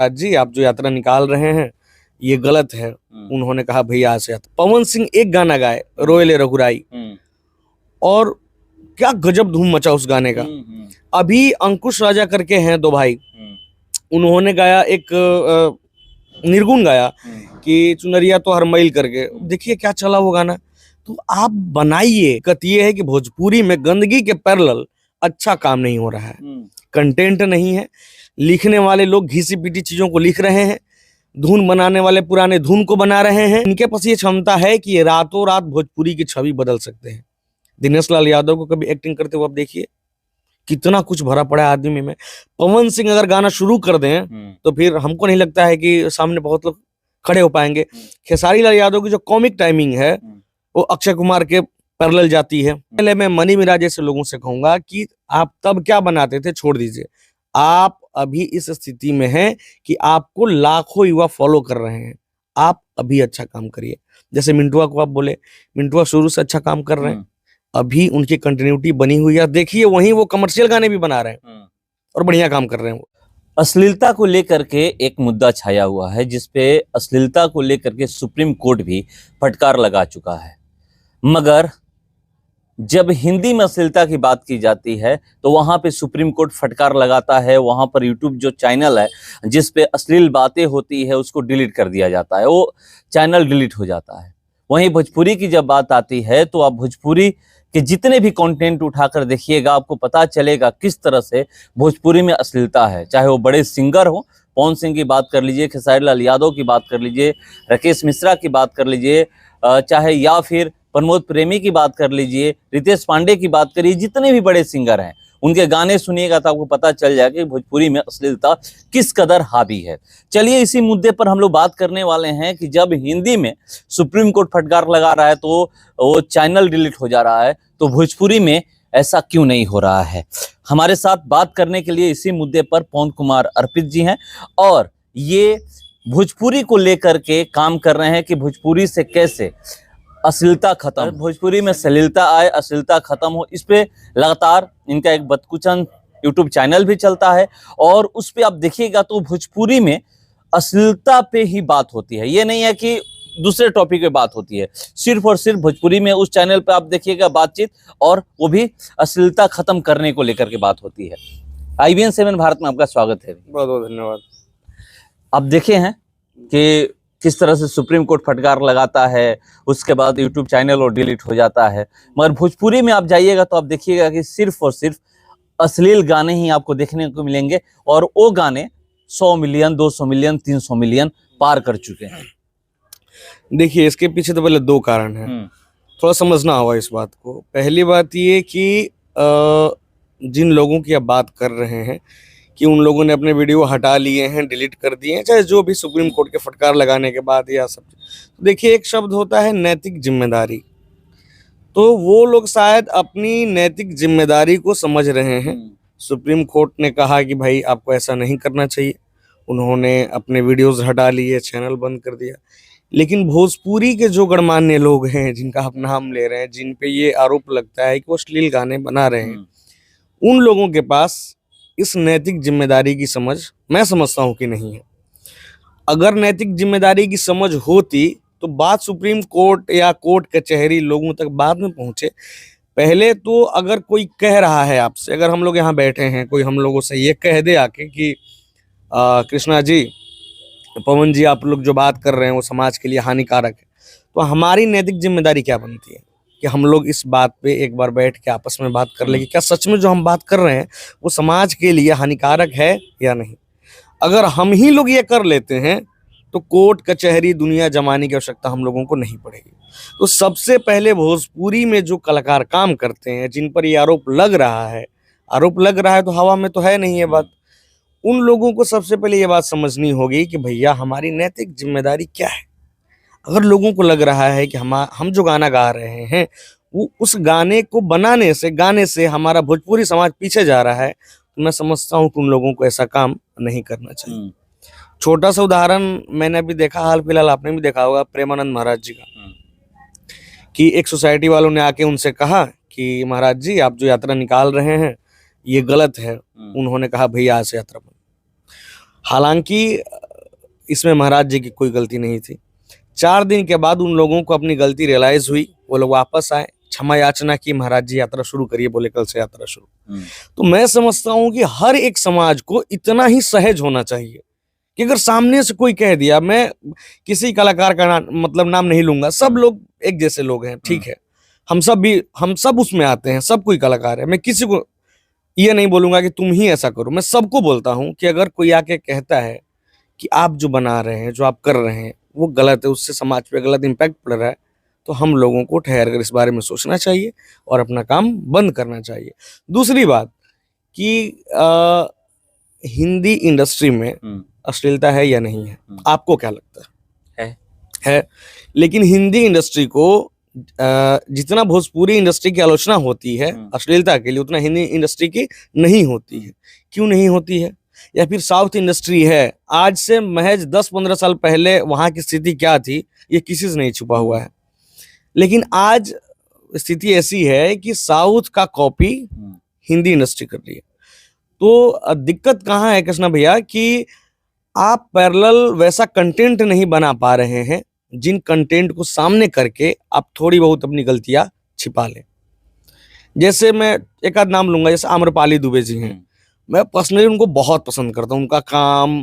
आज जी आप जो यात्रा निकाल रहे हैं ये गलत है। उन्होंने कहा भैया आज से यात्रा। पवन सिंह एक गाना गाए रोएले रघुराई, और क्या गजब धूम मचा उस गाने का। अभी अंकुश राजा करके हैं दो भाई, उन्होंने गाया एक निर्गुण गाया कि चुनरिया तो हर मैल करके, देखिए क्या चला वो गाना। तो आप बनाइए। कत ये है कि भोजपुरी में गंदगी के पैरेलल अच्छा काम नहीं हो रहा है, कंटेंट नहीं है, लिखने वाले लोग घिसी पीटी चीजों को लिख रहे हैं, धुन बनाने वाले पुराने धुन को बना रहे हैं। इनके पास ये क्षमता है कि ये रातों रात भोजपुरी की छवि बदल सकते हैं। दिनेश लाल यादव को कभी एक्टिंग करते हुए आप देखिए, कितना कुछ भरा पड़ा है आदमी में। पवन सिंह अगर गाना शुरू कर दें तो फिर हमको नहीं लगता है कि सामने बहुत लोग खड़े हो पाएंगे। खेसारी लाल यादव की जो कॉमिक टाइमिंग है वो अक्षय कुमार के पैरेलल जाती है। पहले मैं मनी मिराज जैसे लोगों से कहूंगा कि आप तब क्या बनाते थे छोड़ दीजिए। आप अभी इस स्थिति में हैं कि आपको लाखों युवा फॉलो कर रहे हैं, आप अभी अच्छा काम करिए। जैसे मिंटुआ को आप बोले, मिंटुआ शुरू से अच्छा काम कर रहे हैं, अभी उनकी कंटिन्यूटी बनी हुई है। देखिए वहीं वो कमर्शियल गाने भी बना रहे हैं और बढ़िया काम कर रहे हैं। वो अश्लीलता को लेकर के एक मुद्दा छाया हुआ है, जिसपे अश्लीलता को लेकर के सुप्रीम कोर्ट भी फटकार लगा चुका है। मगर जब हिंदी में अश्लीलता की बात की जाती है तो वहां पे सुप्रीम कोर्ट फटकार लगाता है। वहां पर यूट्यूब जो चैनल है जिस पे अश्लील बातें होती है उसको डिलीट कर दिया जाता है, वो चैनल डिलीट हो जाता है। वहीं भोजपुरी की जब बात आती है तो आप भोजपुरी के जितने भी कंटेंट उठाकर देखिएगा, आपको पता चलेगा किस तरह से भोजपुरी में अश्लीलता है। चाहे वो बड़े सिंगर हो, पवन सिंह की बात कर लीजिए, खेसारी लाल यादव की बात कर लीजिए, राकेश मिश्रा की बात कर लीजिए, चाहे या फिर प्रमोद प्रेमी की बात कर लीजिए, रितेश पांडे की बात करिए, जितने भी बड़े सिंगर हैं उनके गाने सुनिएगा तो आपको पता चल जाएगा कि भोजपुरी में अश्लीलता किस कदर हावी है। चलिए इसी मुद्दे पर हम लोग बात करने वाले हैं कि जब हिंदी में सुप्रीम कोर्ट फटकार लगा रहा है तो वो चैनल डिलीट हो जा रहा है, तो भोजपुरी में ऐसा क्यों नहीं हो रहा है। हमारे साथ बात करने के लिए इसी मुद्दे पर पवन कुमार अर्पित जी हैं, और ये भोजपुरी को लेकर के काम कर रहे हैं कि भोजपुरी से कैसे अश्लीलता खत्म, भोजपुरी में श्लीलता आए, अश्लीलता खत्म हो। इस पे लगातार इनका एक बदकुचन यूट्यूब चैनल भी चलता है, और उस पे आप देखिएगा तो भोजपुरी में अश्लीलता पे ही बात होती है। ये नहीं है कि दूसरे टॉपिक पे बात होती है, सिर्फ और सिर्फ भोजपुरी में उस चैनल पे आप देखिएगा बातचीत, और वो भी अश्लीलता खत्म करने को लेकर के बात होती है। IBN 7 भारत में आपका स्वागत है। बहुत बहुत धन्यवाद। आप देखे हैं कि किस तरह से सुप्रीम कोर्ट फटकार लगाता है, उसके बाद यूट्यूब चैनल और डिलीट हो जाता है। मगर भोजपुरी में आप जाइएगा तो आप देखिएगा कि सिर्फ और सिर्फ अश्लील गाने ही आपको देखने को मिलेंगे, और वो गाने 100 मिलियन, 200 मिलियन, 300 मिलियन पार कर चुके हैं। देखिए इसके पीछे तो पहले दो कारण हैं, थोड़ा समझना होगा इस बात को। पहली बात ये कि जिन लोगों की आप बात कर रहे हैं कि उन लोगों ने अपने वीडियो हटा लिए हैं, डिलीट कर दिए हैं, चाहे जो भी सुप्रीम कोर्ट के फटकार लगाने के बाद या सब। तो देखिए एक शब्द होता है नैतिक जिम्मेदारी, तो वो लोग शायद अपनी नैतिक जिम्मेदारी को समझ रहे हैं। सुप्रीम कोर्ट ने कहा कि भाई आपको ऐसा नहीं करना चाहिए, उन्होंने अपने वीडियोस हटा लिए, चैनल बंद कर दिया। लेकिन भोजपुरी के जो गणमान्य लोग हैं जिनका आप नाम ले रहे हैं, जिन पे ये आरोप लगता है कि वो अश्लील गाने बना रहे हैं, उन लोगों के पास इस नैतिक जिम्मेदारी की समझ मैं समझता हूं कि नहीं है। अगर नैतिक जिम्मेदारी की समझ होती तो बात सुप्रीम कोर्ट या कोर्ट कचहरी लोगों तक बाद में पहुंचे। पहले तो अगर कोई कह रहा है आपसे, अगर हम लोग यहाँ बैठे हैं, कोई हम लोगों से ये कह दे आके कि कृष्णा जी, पवन जी, आप लोग जो बात कर रहे हैं वो समाज के लिए हानिकारक है, तो हमारी नैतिक जिम्मेदारी क्या बनती है कि हम लोग इस बात पे एक बार बैठ के आपस में बात कर ले कि क्या सच में जो हम बात कर रहे हैं वो समाज के लिए हानिकारक है या नहीं। अगर हम ही लोग ये कर लेते हैं तो कोर्ट कचहरी दुनिया जमाने की आवश्यकता हम लोगों को नहीं पड़ेगी। तो सबसे पहले भोजपुरी में जो कलाकार काम करते हैं, जिन पर ये आरोप लग रहा है तो हवा में तो है नहीं ये बात, उन लोगों को सबसे पहले ये बात समझनी होगी कि भैया हमारी नैतिक जिम्मेदारी क्या है। अगर लोगों को लग रहा है कि हम जो गाना गा रहे हैं वो उस गाने को गाने से हमारा भोजपुरी समाज पीछे जा रहा है, तो मैं समझता हूँ कि उन लोगों को ऐसा काम नहीं करना चाहिए। छोटा सा उदाहरण मैंने अभी देखा, हाल फिलहाल आपने भी देखा होगा, प्रेमानंद महाराज जी का, कि एक सोसाइटी वालों ने आके उनसे कहा कि महाराज जी आप जो यात्रा निकाल रहे हैं ये गलत है। उन्होंने कहा भैया आज से यात्रा बंद। हालांकि इसमें महाराज जी की कोई गलती नहीं थी। 4 दिन के बाद उन लोगों को अपनी गलती रियलाइज हुई, वो लोग वापस आए, क्षमा याचना की, महाराज जी यात्रा शुरू करिए, बोले कल से यात्रा शुरू। तो मैं समझता हूं कि हर एक समाज को इतना ही सहज होना चाहिए कि अगर सामने से कोई कह दिया, मैं किसी कलाकार का मतलब नाम नहीं लूंगा, सब लोग एक जैसे लोग हैं, ठीक है, हम सब उसमें आते हैं, सब कोई कलाकार है। मैं किसी को ये नहीं बोलूंगा कि तुम ही ऐसा करो, मैं सबको बोलता हूं कि अगर कोई आके कहता है कि आप जो बना रहे हैं, जो आप कर रहे हैं वो गलत है, उससे समाज पे गलत इम्पैक्ट पड़ रहा है, तो हम लोगों को ठहर कर इस बारे में सोचना चाहिए और अपना काम बंद करना चाहिए। दूसरी बात कि हिंदी इंडस्ट्री में अश्लीलता है या नहीं है, आपको क्या लगता है? लेकिन हिंदी इंडस्ट्री को जितना भोजपुरी इंडस्ट्री की आलोचना होती है अश्लीलता के लिए, उतना हिंदी इंडस्ट्री की नहीं होती है। क्यों नहीं होती है? या फिर साउथ इंडस्ट्री है, आज से महज 10-15 साल पहले वहां की स्थिति क्या थी ये किसी से नहीं छुपा हुआ है, लेकिन आज स्थिति ऐसी है कि साउथ का कॉपी हिंदी इंडस्ट्री कर रही है। तो दिक्कत कहाँ है कृष्णा भैया कि आप पैरेलल वैसा कंटेंट नहीं बना पा रहे हैं जिन कंटेंट को सामने करके आप थोड़ी बहुत अपनी गलतियां छिपा लें। जैसे मैं एक आध नाम लूंगा, जैसे आम्रपाली दुबे जी हैं, मैं पर्सनली उनको बहुत पसंद करता हूँ, उनका काम,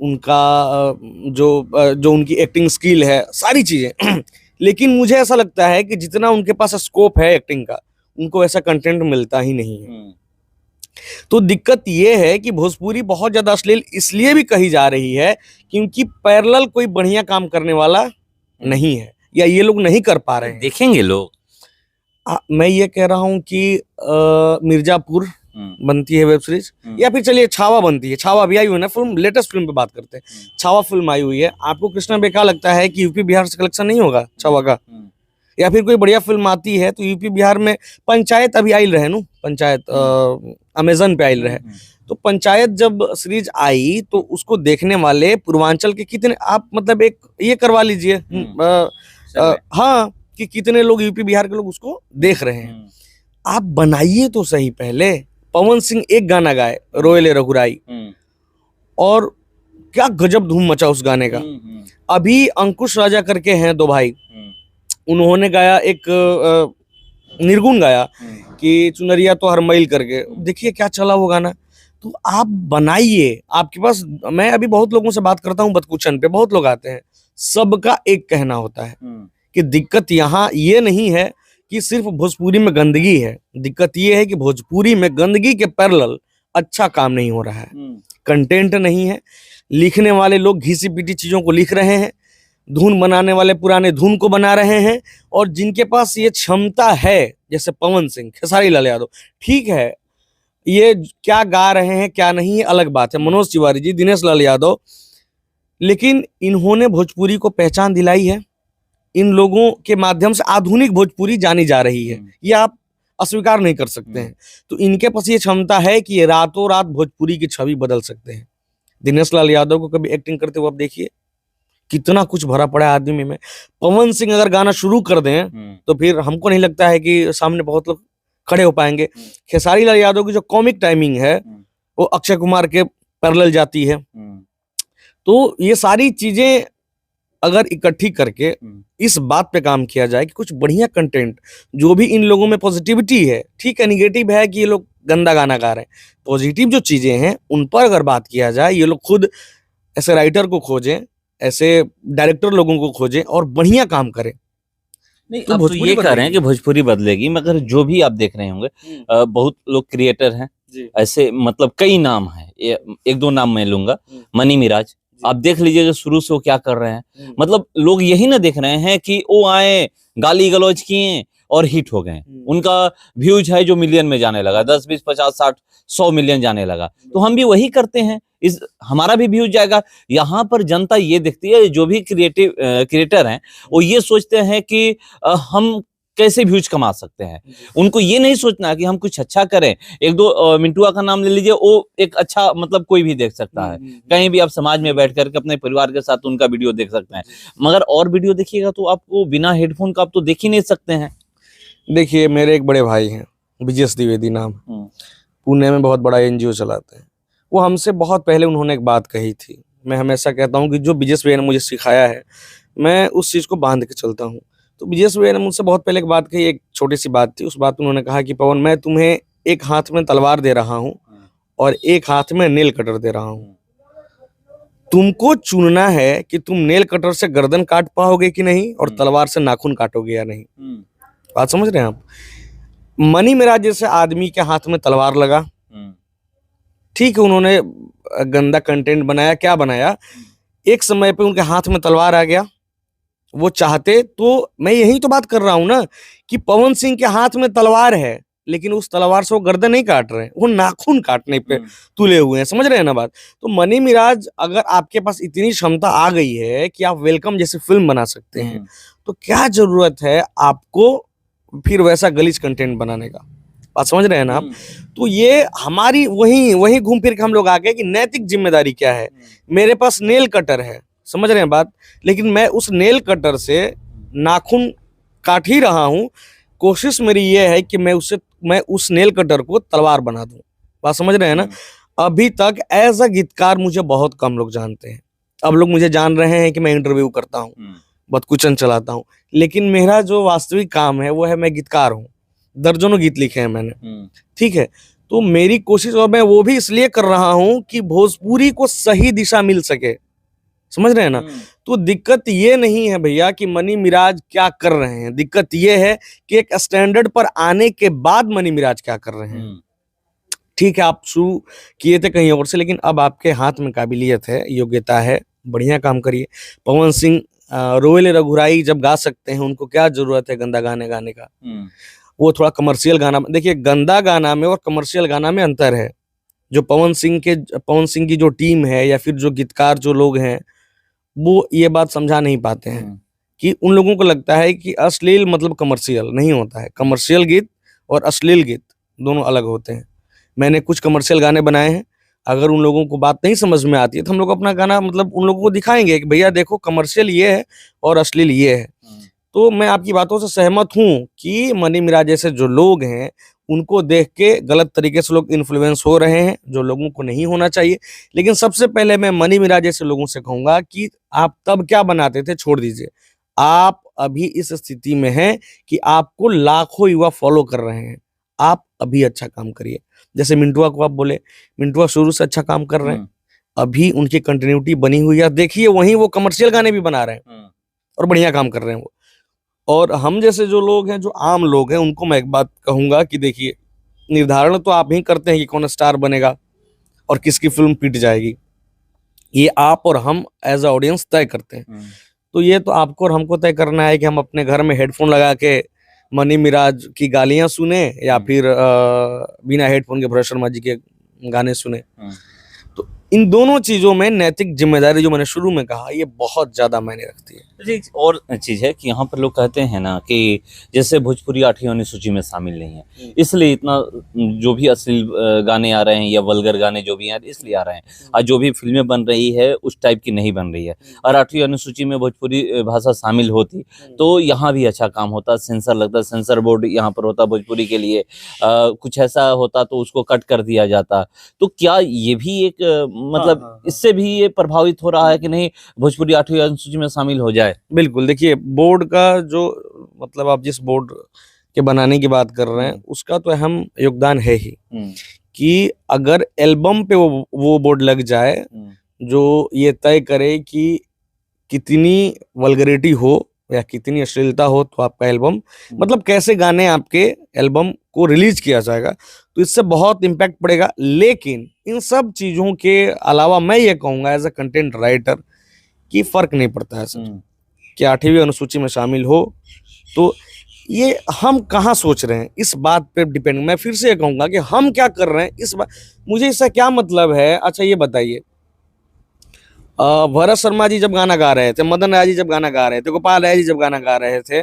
उनका जो उनकी एक्टिंग स्किल है, सारी चीजें लेकिन मुझे ऐसा लगता है कि जितना उनके पास स्कोप है एक्टिंग का, उनको ऐसा कंटेंट मिलता ही नहीं है। तो दिक्कत ये है कि भोजपुरी बहुत ज्यादा अश्लील इसलिए भी कही जा रही है क्योंकि पैरेलल कोई बढ़िया काम करने वाला नहीं है, या ये लोग नहीं कर पा रहे हैं। देखेंगे लोग। मैं ये कह रहा हूं कि मिर्जापुर बनती है वेब सीरीज, या फिर चलिए छावा बनती है, छावा भी आई हुई है ना फिल्म, लेटेस्ट फिल्म पे बात करते हैं, छावा फिल्म आई हुई है। आपको कृष्णा भाई क्या लगता है कि यूपी बिहार से कलेक्शन नहीं होगा छावा का? या फिर कोई बढ़िया फिल्म आती है तो यूपी बिहार में, पंचायत अभी आयल रहे, पंचायत अमेजन पे आयल रहे, तो पंचायत जब सीरीज आई तो उसको देखने वाले पूर्वांचल के कितने, आप मतलब एक ये करवा लीजिए हाँ कि कितने लोग यूपी बिहार के लोग उसको देख रहे हैं। आप बनाइए तो सही पहले। पवन सिंह एक गाना गाए, रोएले रघुराई, और क्या गजब धूम मचा उस गाने का। अभी अंकुश राजा करके हैं दो भाई, उन्होंने गाया एक निर्गुण गाया कि चुनरिया तो हर मैल करके, देखिए क्या चला वो गाना। तो आप बनाइए, आपके पास, मैं अभी बहुत लोगों से बात करता हूँ बदकुचन पे, बहुत लोग आते हैं, सबका एक कहना होता है कि दिक्कत यहाँ ये नहीं है कि सिर्फ भोजपुरी में गंदगी है, दिक्कत ये है कि भोजपुरी में गंदगी के पैरेलल अच्छा काम नहीं हो रहा है, कंटेंट नहीं है, लिखने वाले लोग घिसी पीटी चीजों को लिख रहे हैं, धुन बनाने वाले पुराने धुन को बना रहे हैं, और जिनके पास ये क्षमता है, जैसे पवन सिंह, खेसारी लाल यादव, ठीक है ये क्या गा रहे हैं क्या नहीं है अलग बात है, मनोज तिवारी जी, दिनेश लाल यादव, लेकिन इन्होंने भोजपुरी को पहचान दिलाई है। इन लोगों के माध्यम से आधुनिक भोजपुरी जानी जा रही है, ये आप अस्वीकार नहीं कर सकते हैं। तो इनके पास ये क्षमता है कि ये रातों रात भोजपुरी की छवि बदल सकते हैं। दिनेश लाल यादव को कभी एक्टिंग करते हुए आप देखिए, कितना कुछ भरा पड़ा है आदमी में। पवन सिंह अगर गाना शुरू कर दें तो फिर हमको नहीं लगता है कि सामने बहुत लोग खड़े हो पाएंगे। खेसारी लाल यादव की जो कॉमिक टाइमिंग है वो अक्षय कुमार के पैरेलल जाती है। तो ये सारी चीजें अगर इकट्ठी करके इस बात पे काम किया जाए कि कुछ बढ़िया कंटेंट, जो भी इन लोगों में पॉजिटिविटी है, ठीक है निगेटिव है कि ये लोग गंदा गाना गा रहे हैं, पॉजिटिव जो चीजें हैं उन पर अगर बात किया जाए, ये लोग खुद ऐसे राइटर को खोजें, ऐसे डायरेक्टर लोगों को खोजें और बढ़िया काम करें। नहीं तो आप तो ये कह रहे हैं कि भोजपुरी बदलेगी, मगर जो भी आप देख रहे होंगे बहुत लोग क्रिएटर हैं ऐसे, मतलब कई नाम हैं, एक दो नाम मैं लूंगा, मनी मिराज, आप देख लीजिएगा शुरू से वो क्या कर रहे हैं। मतलब लोग यही ना देख रहे हैं कि वो आए गाली गलौज किए और हिट हो गए, उनका व्यूज है जो मिलियन में जाने लगा, 10, 20, 50, 60, 100 मिलियन जाने लगा, तो हम भी वही करते हैं, इस हमारा भी व्यूज जाएगा। यहाँ पर जनता ये देखती है, जो भी क्रिएटर हैं वो ये सोचते हैं कि हम कैसे व्यूज कमा सकते हैं, उनको ये नहीं सोचना कि हम कुछ अच्छा करें। एक दो मिंटुआ का नाम ले लीजिए, वो एक अच्छा, मतलब कोई भी देख सकता है, कहीं भी आप समाज में बैठ करके अपने परिवार के साथ उनका वीडियो देख सकते हैं, मगर और वीडियो देखिएगा तो आपको बिना हेडफोन का आप तो देख ही नहीं सकते हैं। देखिए मेरे एक बड़े भाई हैं, विजय द्विवेदी नाम, पुणे में बहुत बड़ा NGO चलाते हैं, वो हमसे बहुत पहले उन्होंने एक बात कही थी। मैं हमेशा कहता हूँ कि जो बीजेएस भैया ने मुझे सिखाया है, मैं उस चीज़ को बांध के चलता हूँ। तो बीजेएस भैया ने मुझसे बहुत पहले एक बात कही, एक छोटी-सी बात थी। उस बात में उन्होंने कहा कि पवन, मैं तुम्हें एक हाथ में तलवार दे रहा हूँ और एक हाथ में नेल कटर दे रहा हूँ। तुमको चुनना है कि तुम नेल कटर से गर्दन काट पाओगे कि नहीं और तलवार से नाखून काटोगे या नहीं। बात समझ रहे हैं आप? मनी मिराज जैसे आदमी के हाथ में तलवार लगा, ठीक है, उन्होंने गंदा कंटेंट बनाया, क्या बनाया, एक समय पे उनके हाथ में तलवार आ गया। वो चाहते तो, मैं यही तो बात कर रहा हूं ना, कि पवन सिंह के हाथ में तलवार है लेकिन उस तलवार से वो गर्दन नहीं काट रहे हैं, वो नाखून काटने पे तुले हुए हैं। समझ रहे हैं ना बात? तो मनी मिराज, अगर आपके पास इतनी क्षमता आ गई है कि आप वेलकम जैसी फिल्म बना सकते हैं, तो क्या जरूरत है आपको फिर वैसा गलीज कंटेंट बनाने का? बात समझ रहे हैं ना आप? तो ये हमारी वही घूम फिर के हम लोग आ गए कि नैतिक जिम्मेदारी क्या है। मेरे पास नेल कटर है, समझ रहे हैं बात, लेकिन मैं उस नेल कटर से नाखून काट ही रहा हूं। कोशिश मेरी ये है कि मैं उस नेल कटर को तलवार बना दूं। बात समझ रहे हैं ना? अभी तक एज अ गीतकार मुझे बहुत कम लोग जानते हैं। अब लोग मुझे जान रहे हैं कि मैं इंटरव्यू करता हूँ, बदकुचन चलाता हूँ, लेकिन मेरा जो वास्तविक काम है वो है, मैं गीतकार हूँ। दर्जनों गीत लिखे हैं मैंने, ठीक है। तो मेरी कोशिश, और मैं वो भी इसलिए कर रहा हूं कि भोजपुरी को सही दिशा मिल सके। समझ रहे हैं ना? तो दिक्कत ये नहीं है भैया कि मनी मिराज क्या कर रहे हैं, दिक्कत ये है कि एक स्टैंडर्ड पर आने के बाद मनी मिराज क्या कर रहे हैं। ठीक है, आप शुरू किए थे कहीं और से, लेकिन अब आपके हाथ में काबिलियत है, योग्यता है, बढ़िया काम करिए। पवन सिंह रोएले रघुराई जब गा सकते हैं, उनको क्या जरूरत है गंदा गाने गाने का? वो थोड़ा कमर्शियल गाना, देखिए गंदा गाना में और कमर्शियल गाना में अंतर है। जो पवन सिंह की जो टीम है या फिर जो गीतकार जो लोग हैं, वो ये बात समझा नहीं पाते हैं कि उन लोगों को लगता है कि अश्लील मतलब कमर्शियल नहीं होता है। कमर्शियल गीत और अश्लील गीत दोनों अलग होते हैं। मैंने कुछ कमर्शियल गाने बनाए हैं, अगर उन लोगों को बात नहीं समझ में आती है तो हम लोग अपना गाना मतलब उन लोगों को दिखाएंगे कि भैया देखो, कमर्शियल ये है और अश्लील ये है। तो मैं आपकी बातों से सहमत हूं कि मनी मिराज जैसे जो लोग हैं, उनको देख के गलत तरीके से लोग इन्फ्लुएंस हो रहे हैं, जो लोगों को नहीं होना चाहिए। लेकिन सबसे पहले मैं मनी मिराज जैसे लोगों से कहूंगा कि आप तब क्या बनाते थे, छोड़ दीजिए। आप अभी इस स्थिति में हैं कि आपको लाखों युवा फॉलो कर रहे हैं, आप अभी अच्छा काम करिए। जैसे मिंटुआ को आप बोले, मिंटुआ शुरू से अच्छा काम कर रहे हैं, अभी उनकी कंटिन्यूटी बनी हुई है। देखिए वहीं वो कमर्शियल गाने भी बना रहे हैं और बढ़िया काम कर रहे हैं वो। और हम जैसे जो लोग हैं, जो आम लोग हैं, उनको मैं एक बात कहूंगा कि देखिए, निर्धारण तो आप ही करते हैं कि कौन स्टार बनेगा और किसकी फिल्म पिट जाएगी। ये आप और हम एज अ ऑडियंस तय करते हैं। तो ये तो आपको और हमको तय करना है कि हम अपने घर में हेडफोन लगा के मनी मिराज की गालियां सुने या फिर बिना हेडफोन के भरत शर्मा जी के गाने सुने। तो इन दोनों चीजों में नैतिक जिम्मेदारी, जो मैंने शुरू में कहा, ये बहुत ज्यादा मायने रखती है। जी, और चीज है कि यहाँ पर लोग कहते हैं ना कि जैसे भोजपुरी 8वीं अनुसूची में शामिल नहीं है, इसलिए इतना जो भी अश्लील गाने आ रहे हैं या वल्गर गाने जो भी हैं इसलिए आ रहे हैं, और जो भी फिल्में बन रही है उस टाइप की नहीं बन रही है। और 8वीं अनुसूची में भोजपुरी भाषा शामिल होती तो यहाँ भी अच्छा काम होता, सेंसर लगता, सेंसर बोर्ड यहाँ पर होता भोजपुरी के लिए, कुछ ऐसा होता तो उसको कट कर दिया जाता। तो क्या ये भी एक मतलब इससे भी ये प्रभावित हो रहा है कि नहीं भोजपुरी 8वीं अनुसूची में शामिल हो जाए? बिल्कुल, देखिए बोर्ड का जो मतलब आप जिस बोर्ड के बनाने की बात कर रहे हैं, उसका तो अहम योगदान है ही कि अगर एल्बम पे वो बोर्ड लग जाए जो ये तय करे कि कितनी वल्गरिटी हो या कितनी अश्लीलता हो, तो आपका एल्बम मतलब कैसे गाने आपके एल्बम को रिलीज किया जाएगा, तो इससे बहुत इम्पैक्ट पड़ेगा। लेकिन इन सब चीजों के अलावा मैं ये कहूंगा एज अ कंटेंट राइटर कि फर्क नहीं पड़ता है सर कि 8वीं अनुसूची में शामिल हो। तो ये हम कहाँ सोच रहे हैं इस बात पे डिपेंड। मैं फिर से ये कहूंगा कि हम क्या कर रहे हैं इस बात, मुझे इससे क्या मतलब है। अच्छा ये बताइए, भरत शर्मा जी जब गाना गा रहे थे, मदन राय जी जब गाना गा रहे थे, गोपाल राय जी जब गाना गा रहे थे,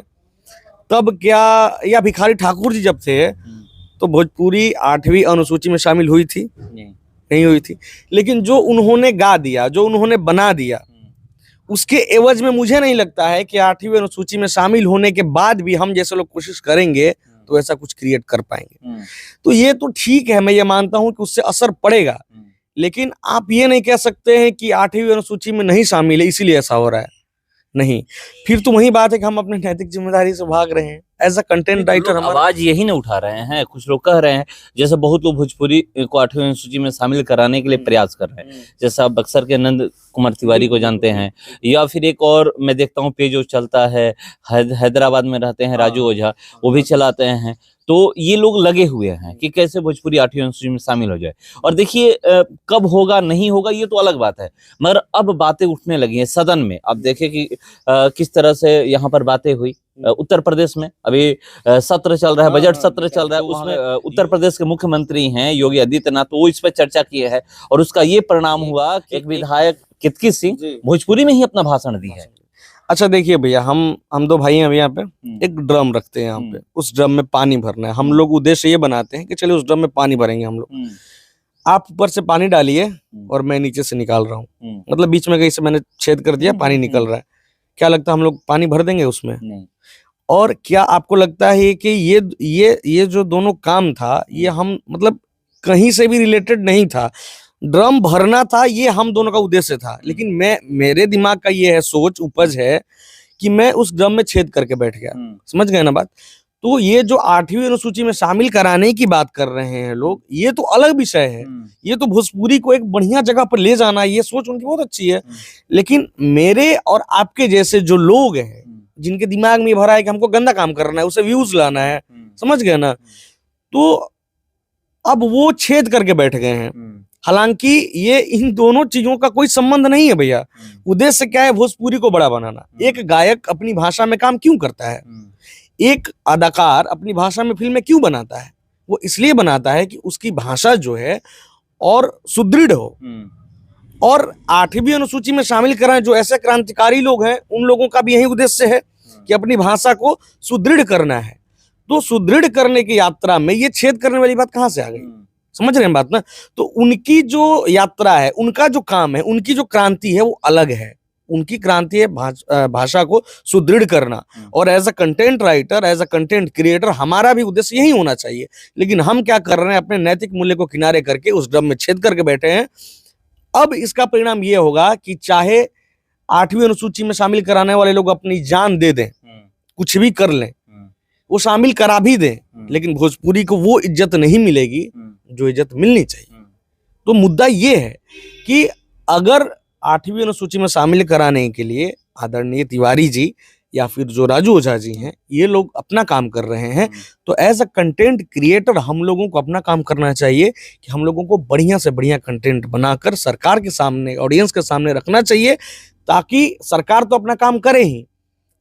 तब क्या, या भिखारी ठाकुर जी जब थे, तो भोजपुरी 8वीं अनुसूची में शामिल हुई थी? नहीं हुई थी। लेकिन जो उन्होंने गा दिया, जो उन्होंने बना दिया, उसके एवज में मुझे नहीं लगता है कि 8वीं अनुसूची में शामिल होने के बाद भी हम जैसे लोग कोशिश करेंगे तो ऐसा कुछ क्रिएट कर पाएंगे। तो ये तो ठीक है, मैं ये मानता हूं कि उससे असर पड़ेगा, लेकिन आप ये नहीं कह सकते हैं कि 8वीं अनुसूची में नहीं शामिल है इसीलिए ऐसा हो रहा है। नहीं, फिर तो वही बात है कि हम अपने नैतिक जिम्मेदारी से भाग रहे हैं एज अ कंटेंट राइटर। हमारा आवाज यही ना उठा रहे हैं, कुछ लोग कह रहे हैं, जैसे बहुत लोग भोजपुरी को 8वीं अनुसूची में शामिल कराने के लिए प्रयास कर रहे हैं, जैसे आप बक्सर के नंद कुमार तिवारी को जानते हैं, या फिर एक और मैं देखता हूँ पेज जो चलता है, हैदराबाद में रहते हैं राजू ओझा, वो भी चलाते हैं। तो ये लोग लगे हुए हैं कि कैसे भोजपुरी 8वीं अनुसूची में शामिल हो जाए। और देखिए कब होगा नहीं होगा ये तो अलग बात है, मगर अब बातें उठने लगी हैं सदन में। अब देखिए कि किस तरह से यहाँ पर बातें हुई। उत्तर प्रदेश में अभी सत्र चल रहा है, बजट सत्र चल रहा है, उसमें उत्तर प्रदेश के मुख्यमंत्री हैं योगी आदित्यनाथ, तो वो इस पर चर्चा किए हैं और उसका ये परिणाम हुआ कि एक विधायक कितकी सिंह भोजपुरी में ही अपना भाषण दी है। अच्छा देखिए भैया, हम दो भाई हैं अभी यहाँ पे, एक ड्रम रखते हैं यहाँ पे, उस ड्रम में पानी भरना है। हम लोग उद्देश्य ये बनाते हैं कि चलिए उस ड्रम में पानी भरेंगे हम लोग। आप ऊपर से पानी डालिए और मैं नीचे से निकाल रहा हूँ, मतलब बीच में कहीं से मैंने छेद कर दिया, पानी निकल रहा है। क्या लगता है हम लोग पानी भर देंगे उसमें? नहीं। और क्या आपको लगता है कि ये जो दोनों काम था ये हम मतलब कहीं से भी रिलेटेड नहीं था? ड्रम भरना था, ये हम दोनों का उद्देश्य था, लेकिन मेरे दिमाग का ये है, सोच उपज है कि मैं उस ड्रम में छेद करके बैठ गया। समझ गए ना बात? तो ये जो 8वीं अनुसूची में शामिल कराने की बात कर रहे हैं लोग, ये तो अलग विषय है। ये तो भोजपुरी को एक बढ़िया जगह पर ले जाना, ये सोच उनकी बहुत अच्छी है। लेकिन मेरे और आपके जैसे जो लोग हैं, जिनके दिमाग में भरा है कि हमको गंदा काम करना है, उसे व्यूज लाना है, समझ गए ना, तो अब वो छेद करके बैठ गए हैं। हालांकि ये इन दोनों चीजों का कोई संबंध नहीं है भैया। उद्देश्य क्या है? भोजपुरी को बड़ा बनाना। एक गायक अपनी भाषा में काम क्यों करता है? एक अदाकार अपनी भाषा में फिल्में क्यों बनाता है? वो इसलिए बनाता है कि उसकी भाषा जो है और सुदृढ़ हो। और 8वीं अनुसूची में शामिल कराएं जो ऐसे क्रांतिकारी लोग हैं, उन लोगों का भी यही उद्देश्य है कि अपनी भाषा को सुदृढ़ करना है। तो सुदृढ़ करने की यात्रा में ये छेद करने वाली बात कहां से आ गई? समझ रहे हैं बात ना? तो उनकी जो यात्रा है, उनका जो काम है, उनकी जो क्रांति है वो अलग है। उनकी क्रांति है भाषा को सुदृढ़ करना। और as a content writer, as a content creator, हमारा भी उद्देश्य यही होना चाहिए। लेकिन हम क्या कर रहे हैं? अपने नैतिक मूल्य को किनारे करके उस ड्रम में छेद करके बैठे हैं। अब इसका परिणाम ये होगा कि चाहे 8वीं अनुसूची में शामिल कराने वाले लोग अपनी जान दे दें, कुछ भी कर लें, वो शामिल करा भी दें, लेकिन भोजपुरी को वो इज्जत नहीं मिलेगी जो इज्जत मिलनी चाहिए। तो मुद्दा ये है कि अगर 8वीं अनुसूची में शामिल कराने के लिए आदरणीय तिवारी जी या फिर जो राजू ओझा जी हैं, ये लोग अपना काम कर रहे हैं, तो एज अ कंटेंट क्रिएटर हम लोगों को अपना काम करना चाहिए कि हम लोगों को बढ़िया से बढ़िया कंटेंट बनाकर सरकार के सामने, ऑडियंस के सामने रखना चाहिए, ताकि सरकार तो अपना काम करे ही,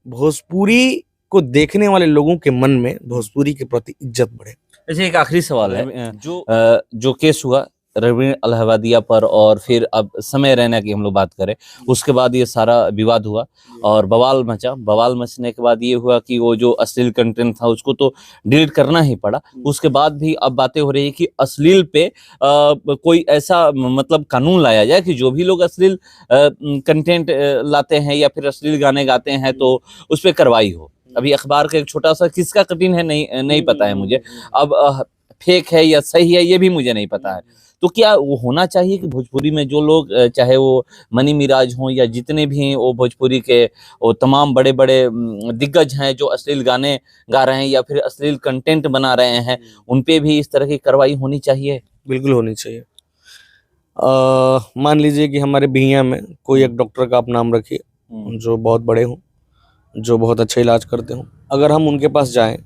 भोजपुरी को देखने वाले लोगों के मन में भोजपुरी के प्रति इज्जत बढ़े। अच्छा, एक आखिरी सवाल है, जो केस हुआ रवीन अलहवादिया पर, और फिर अब समय रैना की हम लोग बात करें, उसके बाद ये सारा विवाद हुआ और बवाल मचा। बवाल मचने के बाद ये हुआ कि वो जो अश्लील कंटेंट था उसको तो डिलीट करना ही पड़ा। उसके बाद भी अब बातें हो रही है कि अश्लील पे कोई ऐसा मतलब कानून लाया जाए कि जो भी लोग अश्लील कंटेंट लाते हैं या फिर अश्लील गाने गाते हैं तो उस पर कार्रवाई हो। अभी अखबार का एक छोटा सा, किसका कटिंग है नहीं पता है मुझे, अब फेक है या सही है ये भी मुझे नहीं पता है। तो क्या वो होना चाहिए कि भोजपुरी में जो लोग, चाहे वो मनी मिराज हों या जितने भी हैं, वो भोजपुरी के वो तमाम बड़े बड़े दिग्गज हैं जो अश्लील गाने गा रहे हैं या फिर अश्लील कंटेंट बना रहे हैं, उन पे भी इस तरह की कार्रवाई होनी चाहिए? बिल्कुल होनी चाहिए। मान लीजिए कि हमारे बिहियां में कोई एक डॉक्टर का आप नाम रखिए जो बहुत बड़े हों, जो बहुत अच्छा इलाज करते हों। अगर हम उनके पास जाएं,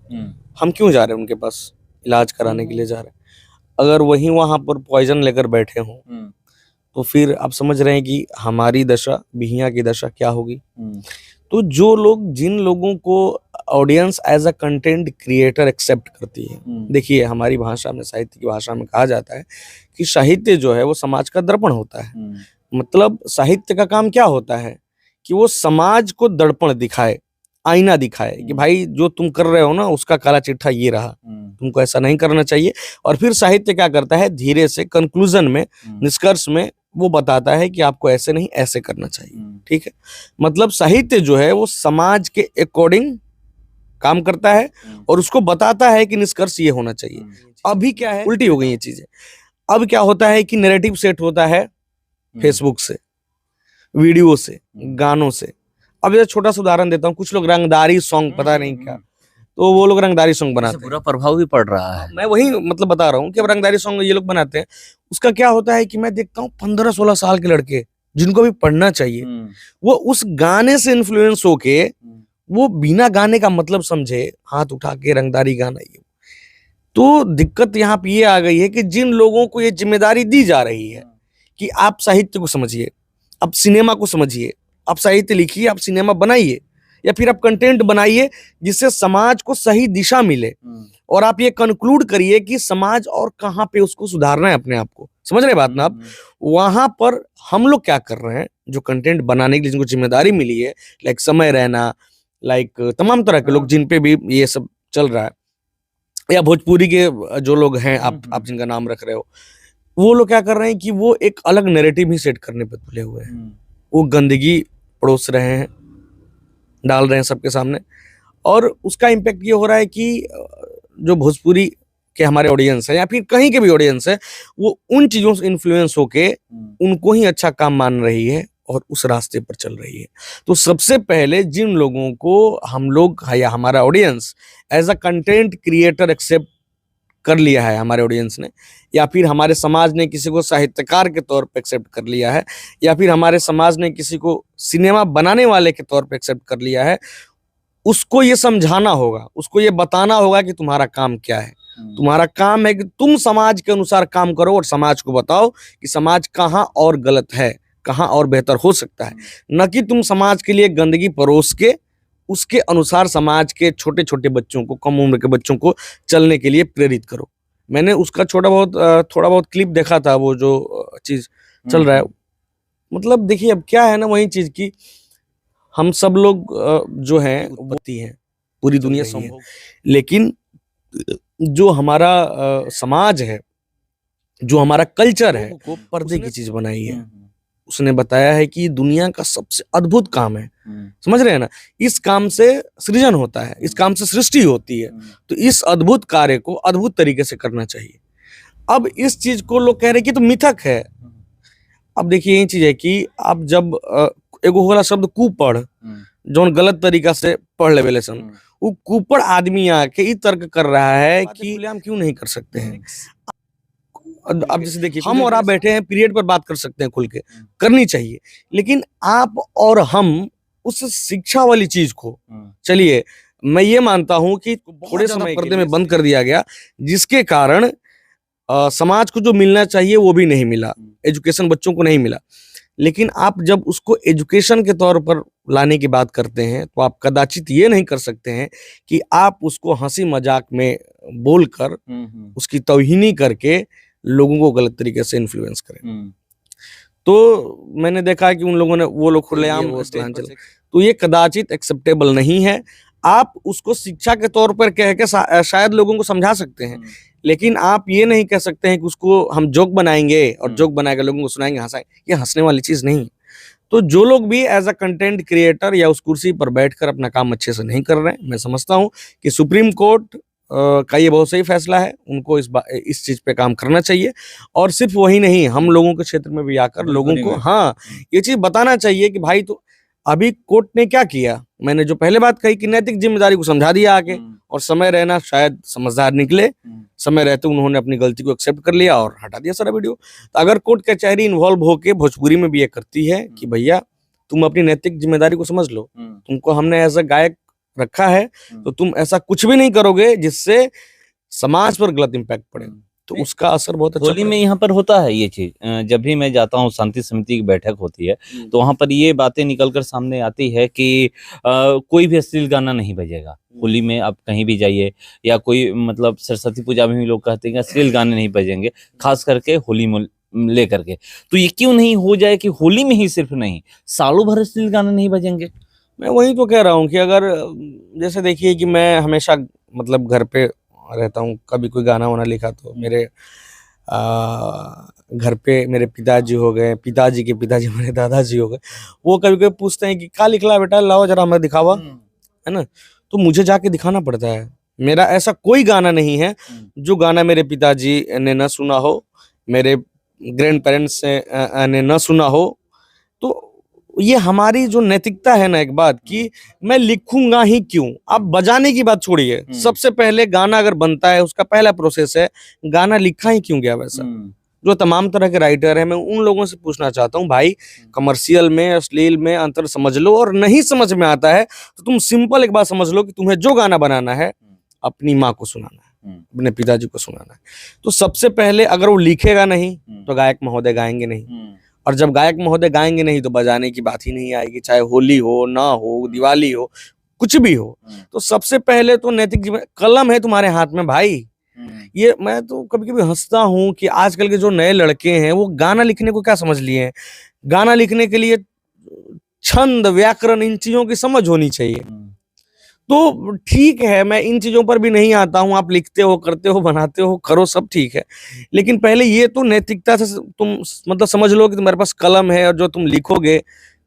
हम क्यों जा रहे हैं उनके पास? इलाज कराने के लिए जा रहे हैं। अगर वही वहां पर पॉइजन लेकर बैठे हों, तो फिर आप समझ रहे हैं कि हमारी दशा, बिहियां की दशा क्या होगी। तो जो लोग, जिन लोगों को audience as a content creator accept करती है, देखिए हमारी भाषा में, साहित्य की भाषा में कहा जाता है कि साहित्य जो है वो समाज का दर्पण होता है। मतलब साहित्य का काम क्या होता है कि वो समाज को दर्पण दिखाए, आईना दिखाए कि भाई जो तुम कर रहे हो ना, उसका काला चिट्ठा ये रहा, तुमको ऐसा नहीं करना चाहिए। और फिर साहित्य क्या करता है? धीरे से कंक्लूजन में, निष्कर्ष में वो बताता है कि आपको ऐसे नहीं ऐसे करना चाहिए। ठीक है, मतलब साहित्य जो है वो समाज के अकॉर्डिंग काम करता है और उसको बताता है कि निष्कर्ष ये होना चाहिए। अभी क्या है, उल्टी हो गई ये चीजें। अब क्या होता है कि नैरेटिव सेट होता है फेसबुक से, वीडियो से, गानों से। अब ये छोटा सा उदाहरण देता हूँ, कुछ लोग रंगदारी सॉन्ग, पता नहीं क्या, तो वो लोग रंगदारी सॉन्ग बनाते हैं। बुरा प्रभाव भी पड़ रहा है। मैं वही मतलब बता रहा हूँ कि अब रंगदारी सॉन्ग ये लोग बनाते हैं। उसका क्या होता है कि मैं देखता हूँ 15-16 साल के लड़के जिनको भी पढ़ना चाहिए, वो उस गाने से इन्फ्लुएंस होके वो बिना गाने का मतलब समझे हाथ उठा के रंगदारी गाना। ये तो दिक्कत यहाँ पे ये आ गई है कि जिन लोगों को ये जिम्मेदारी दी जा रही है कि आप साहित्य को समझिए, आप सिनेमा को समझिए, आप साहित्य लिखिए, आप सिनेमा बनाइए, या फिर आप कंटेंट बनाइए जिससे समाज को सही दिशा मिले, और आप ये कंक्लूड करिए कि समाज और कहाँ पे उसको सुधारना है अपने आप को। समझ रहे बात ना आप? वहां पर हम लोग क्या कर रहे हैं, जो कंटेंट बनाने के लिए जिनको जिम्मेदारी मिली है, लाइक समय रैना, लाइक तमाम तरह के लोग जिन पे भी ये सब चल रहा है, या भोजपुरी के जो लोग हैं आप जिनका नाम रख रहे हो, वो लोग क्या कर रहे हैं कि वो एक अलग नैरेटिव ही सेट करने पे तुले हुए हैं। वो गंदगी परोस रहे हैं, डाल रहे हैं सबके सामने, और उसका इम्पैक्ट ये हो रहा है कि जो भोजपुरी के हमारे ऑडियंस है या फिर कहीं के भी ऑडियंस है, वो उन चीजों से इन्फ्लुएंस होके उनको ही अच्छा काम मान रही है और उस रास्ते पर चल रही है। तो सबसे पहले जिन लोगों को हम लोग या हमारा audience as a content creator accept कर लिया है, हमारे ऑडियंस ने, या फिर हमारे समाज ने किसी को साहित्यकार के तौर पे एक्सेप्ट कर लिया है, या फिर हमारे समाज ने किसी को सिनेमा बनाने वाले के तौर पे एक्सेप्ट कर लिया है, उसको ये समझाना होगा, उसको ये बताना होगा कि तुम्हारा काम क्या है। तुम्हारा काम है कि तुम समाज के अनुसार काम करो और समाज को बताओ कि समाज कहाँ और गलत है, कहाँ और बेहतर हो सकता है, न कि तुम समाज के लिए गंदगी परोस के उसके अनुसार समाज के छोटे छोटे बच्चों को, कम उम्र के बच्चों को चलने के लिए प्रेरित करो। मैंने उसका थोड़ा बहुत क्लिप देखा था, वो जो चीज चल रहा है। मतलब देखिए अब क्या है ना, वही चीज की हम सब लोग जो हैं उत्पत्ति हैं, पूरी दुनिया संभव, लेकिन जो हमारा समाज है, जो हमारा कल्चर है, वो पर्दे की चीज बनाई है। उसने बताया है कि दुनिया का सबसे अद्भुत काम है, समझ रहे हैं ना, इस काम से सृजन होता है, इस काम से सृष्टि होती है, तो इस अद्भुत कार्य को अद्भुत तरीके से करना चाहिए। अब इस चीज को लोग कह रहे हैं कि तो मिथक है। अब देखिए यही चीज है कि आप जब एगो होला शब्द कुपढ़, जो गलत तरीका से पढ़ लेवे सन, वो कुपढ़ आदमी आके ई तर्क कर रहा है कि हम क्यों नहीं कर सकते हैं। अब जैसे देखिए हम और आप बैठे हैं, पीरियड पर बात कर सकते हैं, खुल के करनी चाहिए, लेकिन आप और हम उस शिक्षा वाली चीज को, चलिए मैं ये मानता हूं कि थोड़े समय पर्दे में बंद कर दिया गया, जिसके कारण समाज को जो मिलना चाहिए वो भी नहीं मिला, एजुकेशन बच्चों को नहीं मिला। लेकिन आप जब उसको एजुकेशन के तौर पर लाने की बात करते हैं, तो आप कदाचित ये नहीं कर सकते हैं कि आप उसको हंसी मजाक में बोलकर उसकी तौहीनी करके लोगों को गलत तरीके से इन्फ्लुएंस करें। तो मैंने देखा है कि उन लोगों ने, वो लोग खुलेआम, तो ये कदाचित एक्सेप्टेबल नहीं है। आप उसको शिक्षा के तौर पर कह के शायद लोगों को समझा सकते हैं, लेकिन आप ये नहीं कह सकते हैं कि उसको हम जोक बनाएंगे और जोक बनाकर लोगों को सुनाएंगे, हंसाएंगे। ये हंसने वाली चीज नहीं। तो जो लोग भी एज अ कंटेंट क्रिएटर या उस कुर्सी पर बैठकर अपना काम अच्छे से नहीं कर रहे हैं, मैं समझता हूं कि सुप्रीम कोर्ट का ये बहुत सही फैसला है, उनको इस चीज पे काम करना चाहिए। और सिर्फ वही नहीं, हम लोगों के क्षेत्र में भी आकर लोगों को ये चीज बताना चाहिए कि भाई, तो अभी कोर्ट ने क्या किया, मैंने जो पहले बात कही कि नैतिक जिम्मेदारी को समझा दिया आगे, और समय रहना शायद समझदार निकले, समय रहते उन्होंने अपनी गलती को एक्सेप्ट कर लिया और हटा दिया सारा वीडियो। तो अगर कोर्ट कचहरी इन्वॉल्व होके भोजपुरी में भी ये करती है कि भैया तुम अपनी नैतिक जिम्मेदारी को समझ लो, तुमको हमने एज अ गायक रखा है, तो तुम ऐसा कुछ भी नहीं करोगे जिससे समाज पर गलत इम्पैक्ट पड़े, तो उसका असर बहुत अच्छा। होली में यहाँ पर होता है ये चीज, जब भी मैं जाता हूँ, शांति समिति की बैठक होती है, तो वहां पर ये बातें निकलकर सामने आती है कि कोई भी अश्लील गाना नहीं बजेगा होली में। आप कहीं भी जाइए, या कोई मतलब सरस्वती पूजा में भी लोग कहते हैं कि अश्लील गाने नहीं बजेंगे, खास करके होली में लेकर के। तो ये क्यों नहीं हो जाए कि होली में ही सिर्फ नहीं, सालों भर अश्लील गाने नहीं बजेंगे? मैं वही तो कह रहा हूँ कि अगर जैसे देखिए कि मैं हमेशा मतलब घर पे रहता हूँ, कभी कोई गाना वाना लिखा तो मेरे घर पे मेरे पिताजी हो गए, पिताजी के पिताजी मेरे दादाजी हो गए, वो कभी कभी पूछते हैं कि क्या लिखला बेटा, लाओ जरा हमें दिखावा, है ना। तो मुझे जाके दिखाना पड़ता है। मेरा ऐसा कोई गाना नहीं है जो गाना मेरे पिताजी ने न सुना हो मेरे ग्रैंड पेरेंट्स ने न सुना हो, तो ये हमारी जो नैतिकता है ना, एक बात कि मैं लिखूंगा ही क्यों। आप बजाने की बात छोड़िए, सबसे पहले गाना अगर बनता है उसका पहला प्रोसेस है गाना लिखा ही क्यों गया। वैसा जो तमाम तरह के राइटर हैं, मैं उन लोगों से पूछना चाहता हूँ, भाई कमर्शियल में अश्लील में अंतर समझ लो, और नहीं समझ में आता है तो तुम सिंपल एक बात समझ लो कि तुम्हें जो गाना बनाना है अपनी माँ को सुनाना है, अपने पिताजी को सुनाना है। तो सबसे पहले अगर वो लिखेगा नहीं तो गायक महोदय गाएंगे नहीं, और जब गायक महोदय गाएंगे नहीं तो बजाने की बात ही नहीं आएगी, चाहे होली हो ना हो, दिवाली हो, कुछ भी हो। तो सबसे पहले तो नैतिक जीवन, कलम है तुम्हारे हाथ में भाई। ये मैं तो कभी कभी हंसता हूँ कि आजकल के जो नए लड़के हैं वो गाना लिखने को क्या समझ लिए हैं। गाना लिखने के लिए छंद व्याकरण इन चीजों की समझ होनी चाहिए। तो ठीक है, मैं इन चीजों पर भी नहीं आता हूँ, आप लिखते हो, करते हो, बनाते हो, करो, सब ठीक है, लेकिन पहले ये तो नैतिकता से तुम मतलब समझ लो कि तुम्हारे पास कलम है और जो तुम लिखोगे,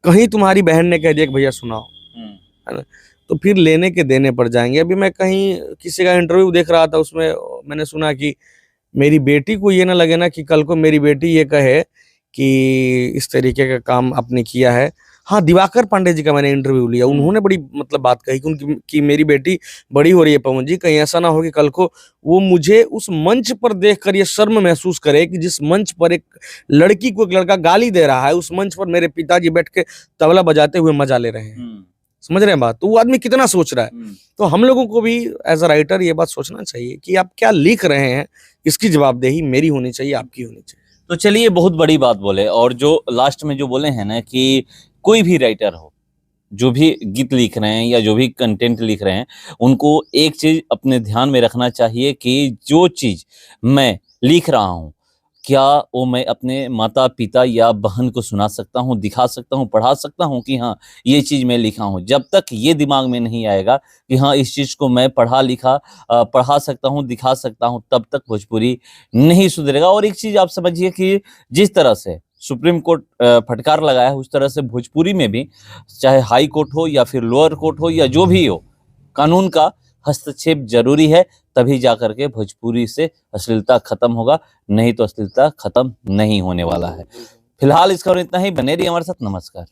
कहीं तुम्हारी बहन ने कह दिया कि भैया सुनाओ, है ना, तो फिर लेने के देने पड़ जाएंगे। अभी मैं कहीं किसी का इंटरव्यू देख रहा था, उसमें मैंने सुना कि मेरी बेटी को ये ना लगे ना कि कल को मेरी बेटी ये कहे कि इस तरीके का काम आपने किया है। हाँ, दिवाकर पांडे जी का मैंने इंटरव्यू लिया, उन्होंने बड़ी मतलब बात कही कि उनकी कि मेरी बेटी बड़ी हो रही है पवन जी, कहीं ऐसा ना हो कि कल को वो मुझे उस मंच पर देखकर ये शर्म महसूस करे कि जिस मंच पर एक लड़की को एक लड़का गाली दे रहा है, उस मंच पर मेरे पिताजी बैठ के तबला बजाते हुए मजा ले रहे हैं। समझ रहे हैं बात? तो वो आदमी कितना सोच रहा है। तो हम लोगों को भी एज अ राइटर ये बात सोचना चाहिए कि आप क्या लिख रहे हैं, इसकी जवाबदेही मेरी होनी चाहिए, आपकी होनी चाहिए। तो चलिए, बहुत बड़ी बात बोले, और जो लास्ट में जो बोले हैं ना कि कोई भी राइटर हो, जो भी गीत लिख रहे हैं या जो भी कंटेंट लिख रहे हैं, उनको एक चीज अपने ध्यान में रखना चाहिए कि जो चीज मैं लिख रहा हूँ, क्या वो मैं अपने माता पिता या बहन को सुना सकता हूँ, दिखा सकता हूँ, पढ़ा सकता हूँ कि हाँ ये चीज़ मैं लिखा हूँ। जब तक ये दिमाग में नहीं आएगा कि हाँ इस चीज़ को मैं पढ़ा सकता हूँ, दिखा सकता हूँ, तब तक भोजपुरी नहीं सुधरेगा। और एक चीज़ आप समझिए कि जिस तरह से सुप्रीम कोर्ट फटकार लगाया है, उस तरह से भोजपुरी में भी, चाहे हाई कोर्ट हो या फिर लोअर कोर्ट हो या जो भी हो, कानून का हस्तक्षेप जरूरी है, तभी जाकर के भोजपुरी से अश्लीलता खत्म होगा, नहीं तो अश्लीलता खत्म नहीं होने वाला है। फिलहाल इसका और इतना ही। बने रहिए हमारे साथ। नमस्कार।